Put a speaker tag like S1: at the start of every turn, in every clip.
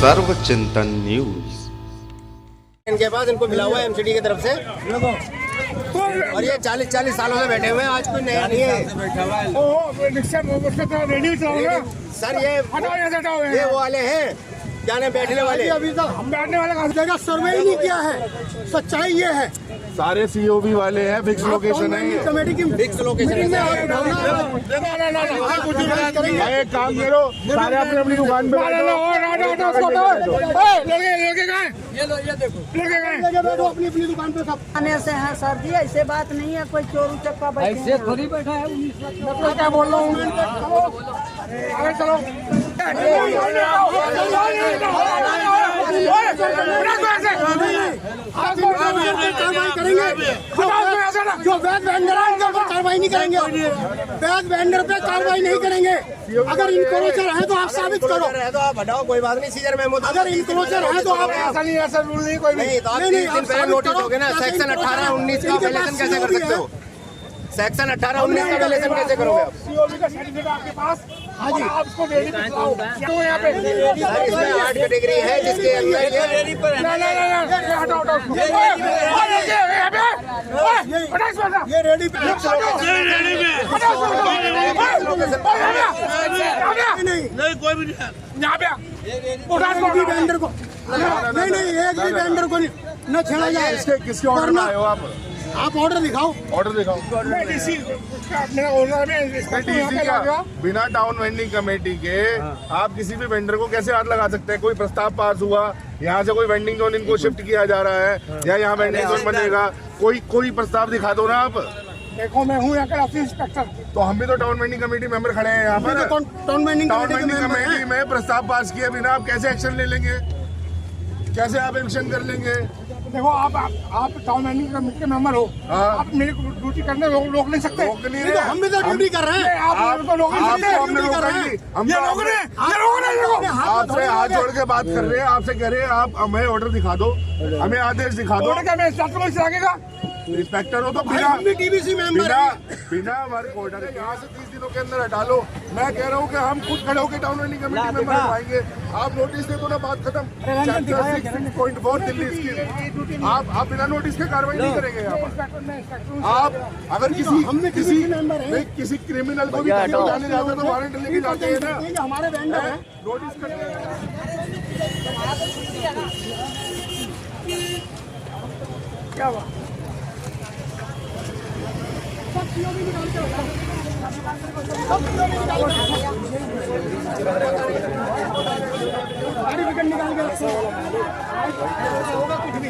S1: सर्वचिंतन news.
S2: इनके पास इनको मिला हुआ है एमसीडी की तरफ से और ये 40 सालों से बैठे हुए हैं। आज कोई नया नहीं है सर। ये वो वाले हैं जाने बैठने वाले।
S3: अभी तक हम बैठने वाले का जगह सर्वे ही नहीं किया है। सच्चाई ये है
S4: सारे सीओबी वाले हैं, फिक्स लोकेशन है,
S3: कमेटी की
S2: फिक्स लोकेशन है।
S4: एक काम करो, सारे अपनी अपनी दुकान पे
S3: अपनी अपनी दुकान पे सब
S5: आने से है सर जी, ऐसे बात नहीं है। कोई चोर उचक्का
S3: ऐसे थोड़ी बैठा है। मतलब क्या बोल रहा हूँ, चलो जो बैग वेंडर है उनके ऊपर कार्रवाई नहीं करेंगे। बैग वेंडर पे कार्रवाई नहीं करेंगे। अगर इनक्रोचर है तो आप साबित करो।
S2: तो आप हटाओ, कोई बात नहीं। सीजर मेमो
S3: अगर इनक्रोचर है तो आप
S4: ऐसा रूल नहीं कोई
S2: नहीं। तो आप 3 दिन पहले नोटिस दोगे ना। सेक्शन 18-19 का वायलेशन कैसे कर सकते हो? सेक्शन 18-19 का वायलेशन कैसे करोगे आप?
S3: सीओबी का सर्टिफिकेट आपके पास? हाँ जी, आप उसको रेडी दिखाओ। तो यहाँ पे
S2: सर इसमें 8 कैटेगरी है जिसके अंदर ये
S3: रेडी पे
S6: नहीं कोई भी नहीं
S3: यहाँ पे वेंडर को नहीं एक भी वेंडर को न छेड़ा जाए।
S4: किसके ऑर्डर में आए हो
S3: आप ऑर्डर दिखाओ।
S4: ऑर्डर दिखाओ। डीसी का बिना टाउन वेंडिंग कमेटी के आप किसी भी वेंडर को कैसे हाथ लगा सकते हैं? कोई प्रस्ताव पास हुआ, यहाँ से कोई वेंडिंग जोन इनको शिफ्ट किया जा रहा है या यहाँ वेंडिंग जोन बनेगा, कोई प्रस्ताव दिखा दो ना आप।
S3: देखो मैं हूँ यहाँ का ऑफिस इंस्पेक्टर।
S4: तो हम भी तो टाउन वेंडिंग कमेटी मेंबर खड़े हैं यहाँ पर।
S3: टाउन वेंडिंग
S4: कमेटी में प्रस्ताव पास किए बिना आप कैसे एक्शन ले लेंगे? कैसे आप एक्शन कर लेंगे?
S3: देखो आप टाउन वेंडिंग कमेटी के मेंबर हो। आप मेरी ड्यूटी करने रोक नहीं सकते।
S4: तो
S3: हम भी तो ड्यूटी कर रहे हैं। आप रोक नहीं सकते।
S4: आपसे हाथ जोड़ के बात कर रहे हैं, आपसे कह रहे हैं आप हमें ऑर्डर दिखा दो, हमें आदेश दिखा दो। इंस्पेक्टर हो तो
S3: टीबीसी मेंबर
S4: बिना हमारे ऑर्डर के यहाँ से 30 दिनों के अंदर हटा लो। मैं कह रहा हूँ कि हम खुद खड़े होकर टाउन वेंडिंग कमेटी मेंबर हटवाएंगे। आप नोटिस दे दो ना, बात खत्म। Chapter 6.4 Delhi scheme. आप बिना नोटिस के कार्रवाई नहीं करेंगे यहाँ पर। आप अगर किसी क्रिमिनल को भी जाने जाते तो वारंट लेके जाते हैं ना।
S3: हमारे वेंडर है
S4: नोटिस करते
S3: क्या हुआ? निकाल के रखो, होगा कुछ भी।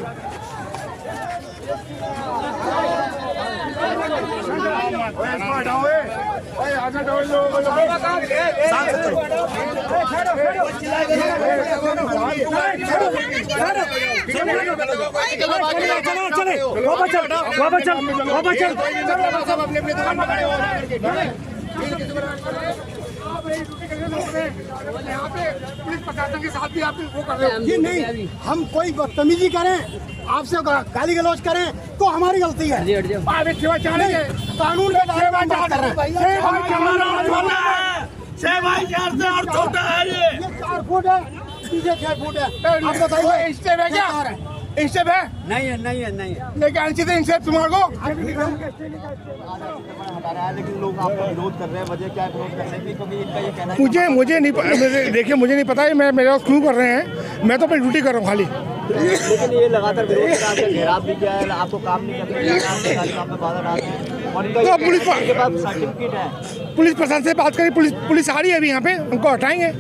S3: यहाँ पे पुलिस प्रशासन के साथ भी आप वो कर रहे हो। ये नहीं, हम कोई बदतमीजी करें, आपसे गाली गलौज करें तो हमारी गलती है। कानून के बारे में बात कर रहे हैं।
S6: 6 बाई 4 से और छोटा है ये
S3: 4 फुट है, पीछे 6 फुट है। आप बताइए स्टेप है क्या? स्टेप है? नहीं है। लेकिन अंशित इंसेप तुम्हारे को
S2: लेकिन लोग आपका विरोध कर रहे हैं। वजह क्या है विरोध करने की? क्योंकि इनका ये कहना है
S3: मुझे नहीं देखिए, मुझे नहीं पता है मेरे पास क्यों कर रहे हैं। मैं तो अपनी ड्यूटी कर रहा हूँ खाली।
S2: लेकिन ये लगातार विरोध कर रहा है, घेराव भी किया है, आपको काम नहीं करने में बाधा डाल रहे हैं और इनका
S3: पुलिस
S2: के पास सर्टिफिकेट है।
S3: पुलिस प्रशासन से बात करें, पुलिस आ रही है अभी यहाँ पे, उनको हटाएंगे।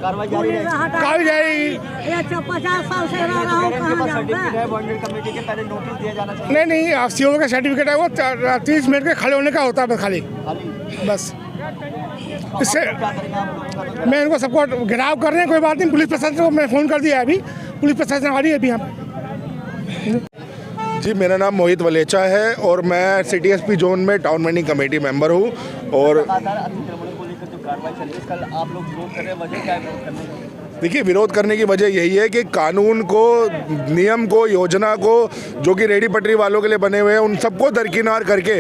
S2: कार्रवाई जारी है।
S3: कार्रवाई जारी
S5: 50 साल से रह रहा हूँ।
S2: सर्टिफिकेट है वेंडर कमेटी के, पहले नोटिस दिया जाना चाहिए।
S3: नहीं सीओ का सर्टिफिकेट है, वो 30 मिनट के खड़े होने का होता है बस खाली। बस इससे मैं इनको सबको घेराव कर रहे हैं। कोई बात नहीं, पुलिस प्रशासन को मैं फ़ोन कर दिया है। अभी पुलिस प्रशासन आ रही है अभी यहाँ पे।
S4: जी, मेरा नाम मोहित वलेचा है और मैं सिटी एसपी जोन में टाउन वेंडिंग कमेटी मेंबर हूँ। और
S2: अतिक्रमण को लेकर जो कार्रवाई चल रही है, कल आप लोग विरोध कर रहे हैं, वजह क्या है विरोध करने की?
S4: देखिए, विरोध करने की वजह यही है कि कानून को, नियम को, योजना को जो कि रेडी पटरी वालों के लिए बने हुए हैं उन सबको दरकिनार करके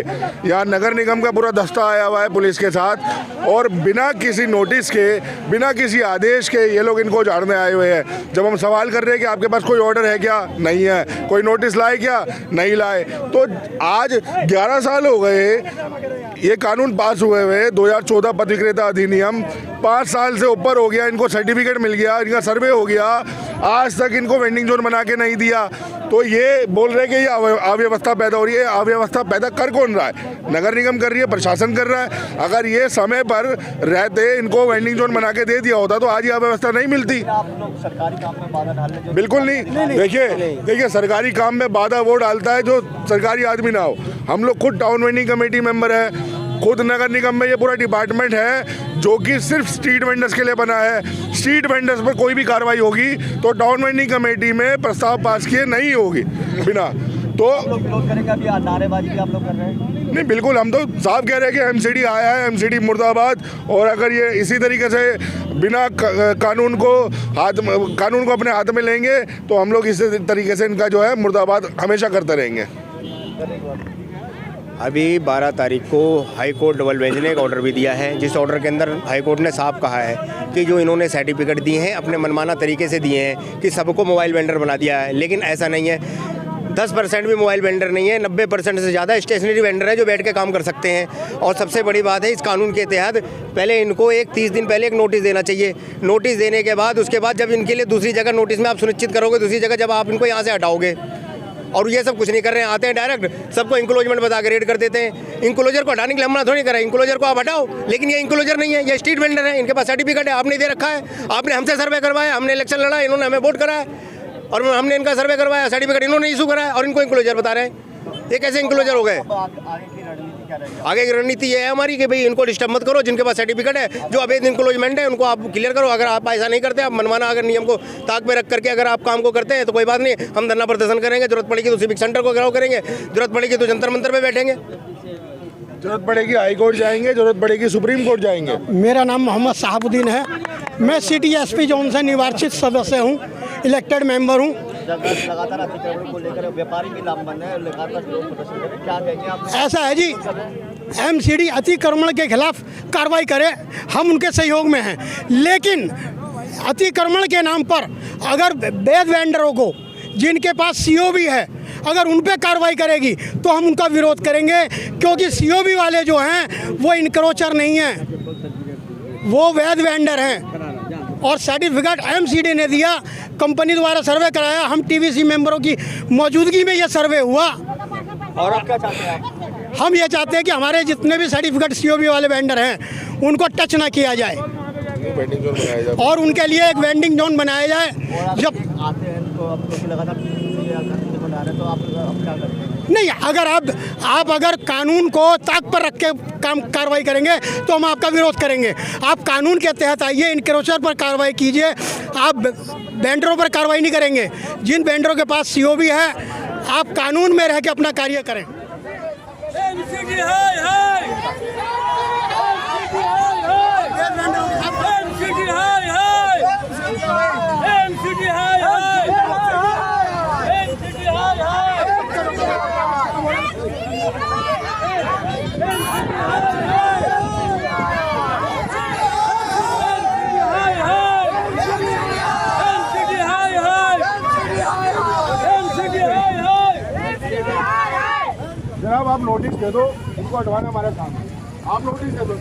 S4: यहाँ नगर निगम का पूरा दस्ता आया हुआ है पुलिस के साथ, और बिना किसी नोटिस के, बिना किसी आदेश के ये लोग इनको उजाड़ने आए हुए हैं। जब हम सवाल कर रहे हैं कि आपके पास कोई ऑर्डर है क्या, नहीं है। कोई नोटिस लाए क्या, नहीं लाए। तो आज 11 साल हो गए ये कानून पास हुए हुए, 2014 पथ विक्रेता अधिनियम, 5 साल से ऊपर हो गया, इनको सर्टिफिकेट मिल गया, इनका सर्वे हो गया, आज तक इनको वेंडिंग जोन बना के नहीं दिया। तो ये बोल रहे कि ये अव्यवस्था पैदा हो रही है। अव्यवस्था पैदा कर कौन रहा है? नगर निगम कर रही है, प्रशासन कर रहा है। अगर ये समय पर रहते, इनको वेंडिंग जोन बना के दे दिया होता तो आज ये अव्यवस्था नहीं मिलती।
S7: आप लोग सरकारी काम में बाधा डालने
S4: बिल्कुल नहीं। देखिए, सरकारी काम में बाधा वो डालता है जो सरकारी आदमी ना हो। हम लोग खुद टाउन वेंडिंग कमेटी मेंबर है, खुद नगर निगम में ये पूरा डिपार्टमेंट है जो कि सिर्फ स्ट्रीट वेंडर्स के लिए बना है। स्ट्रीट वेंडर्स पर कोई भी कार्रवाई होगी तो टाउन वेंडिंग कमेटी में प्रस्ताव पास किए नहीं होगी बिना। तो
S7: विरोध करेंगे। अभी नारेबाजी भी आप लोग कर रहे हैं?
S4: नहीं, बिल्कुल, हम तो साफ कह रहे हैं कि एमसीडी आया है, एमसीडी मुर्दाबाद। और अगर ये इसी तरीके से बिना कानून को अपने हाथ में लेंगे तो हम लोग इसी तरीके से इनका जो है मुर्दाबाद हमेशा करते रहेंगे।
S2: अभी 12 तारीख को हाई कोर्ट डबल बेंच ने एक ऑर्डर भी दिया है, जिस ऑर्डर के अंदर हाई कोर्ट ने साफ कहा है कि जो इन्होंने सर्टिफिकेट दिए हैं अपने मनमाना तरीके से दिए हैं कि सबको मोबाइल वेंडर बना दिया है। लेकिन ऐसा नहीं है। 10% भी मोबाइल वेंडर नहीं है, 90% से ज़्यादा स्टेशनरी वेंडर है जो बैठ के काम कर सकते हैं। और सबसे बड़ी बात है, इस कानून के तहत पहले इनको 30 दिन पहले एक नोटिस देना चाहिए। नोटिस देने के बाद उसके बाद जब इनके लिए दूसरी जगह नोटिस में आप सुनिश्चित करोगे, दूसरी जगह जब आप इनको यहाँ से हटाओगे, और ये सब कुछ नहीं कर रहे हैं। आते हैं डायरेक्ट सबको इंक्लोजमेंट बता के रेड कर देते हैं। इंक्लोजर को हटाने के लिए हमने थोड़ी करा है, इंक्लोजर को आप हटाओ, लेकिन ये इंक्लोजर नहीं है, ये स्ट्रीट वेंडर है। इनके पास सर्टिफिकेट है, आपने दे रखा है, आपने हमसे सर्वे करवाया, हमने इलेक्शन लड़ा, इन्होंने हमें वोट कराया और हमने इनका सर्वे करवाया, सर्टिफिकेट इन्होंने इशू कराया और इनको इंक्लोजर बता रहे हैं। ये कैसे इंक्लोजर हो गए? आगे की रणनीति ये है हमारी कि भाई इनको डिस्टर्ब मत करो, जिनके पास सर्टिफिकेट है, जो अवैध इंक्लोजमेंट है उनको आप क्लियर करो। अगर आप ऐसा नहीं करते, आप मनमाना अगर नियम को ताक में रख करके अगर आप काम को करते हैं तो कोई बात नहीं, हम धरना प्रदर्शन करेंगे। जरूरत पड़ेगी तो सिविक सेंटर को घेराव करेंगे, जरूरत पड़ेगी तो जंतर मंतर पे बैठेंगे,
S4: जरूरत पड़ेगी हाई कोर्ट जाएंगे, जरूरत पड़ेगी सुप्रीम कोर्ट जाएंगे।
S3: मेरा नाम मोहम्मद साहबुद्दीन है। मैं सिटी एसपी जोन से निर्वाचित सदस्य हूँ, इलेक्टेड मेंबर हूँ।
S7: लगातार अतिक्रमण को लेकर व्यापारी भी लामबंद है, लगातार विरोध प्रदर्शन कर रहे हैं। क्या कहेंगे आप?
S3: ऐसा है जी, एमसीडी अतिक्रमण के खिलाफ कार्रवाई करे, हम उनके सहयोग में हैं। लेकिन अतिक्रमण के नाम पर अगर वैध वेंडरों को, जिनके पास सीओबी है, अगर उन पे कार्रवाई करेगी तो हम उनका विरोध करेंगे, क्योंकि सीओबी वाले जो हैं वो इनक्रोचर नहीं हैं, वो वैध वेंडर हैं। और सर्टिफिकेट एमसीडी ने दिया, कंपनी द्वारा सर्वे कराया, हम टीवीसी मेंबरों की मौजूदगी में यह सर्वे हुआ।
S7: और आप क्या चाहते हैं?
S3: हम ये चाहते हैं कि हमारे जितने भी सर्टिफिकेट सीओबी वाले वेंडर हैं उनको टच ना किया जाए और उनके लिए एक वेंडिंग जोन बनाया जाए। जब
S7: आते हैं तो आप लोग लगातार बना रहे हैं, तो आप क्या करते हैं?
S3: नहीं, अगर आप अगर कानून को ताक पर रख के कार्रवाई करेंगे तो हम आपका विरोध करेंगे। आप कानून के तहत आइए, इनक्रोचर पर कार्रवाई कीजिए, आप वेंडरों पर कार्रवाई नहीं करेंगे। जिन वेंडरों के पास सीओबी है, आप कानून में रह के अपना कार्य करें।
S4: जनाब, आप नोटिस दे दो, इनको हटवाना हमारा काम है। आप नोटिस दे दो।